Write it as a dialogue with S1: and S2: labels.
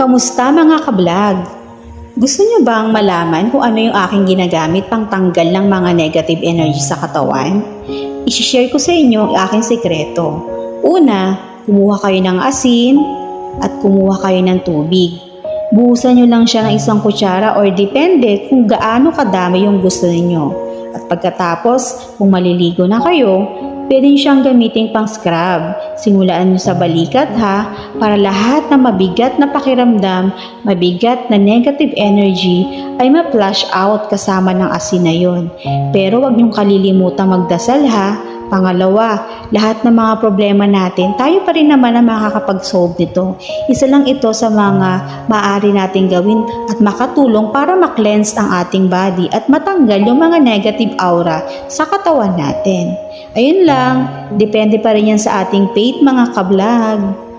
S1: Kamusta mga kablog? Gusto niyo bang malaman kung ano yung aking ginagamit pang tanggal ng mga negative energy sa katawan? I-share ko sa inyo ang aking sekreto. Una, kumuha kayo ng asin at kumuha kayo ng tubig. Buhusan nyo lang siya ng 1 kutsara or depende kung gaano kadami yung gusto niyo. At pagkatapos, kung maliligo na kayo, pwede nyo siyang gamitin pang scrub. Simulaan nyo sa balikat para lahat ng mabigat na pakiramdam, mabigat na negative energy ay ma-flush out kasama ng asin na yun. Pero wag nyong kalilimutang magdasal Pangalawa, lahat ng mga problema natin, tayo pa rin naman ang makakapag-solve nito. Isa lang ito sa mga maaari nating gawin at makatulong para ma-cleanse ang ating body at matanggal yung mga negative aura sa katawan natin. Ayun lang, depende pa rin yan sa ating faith mga kablog.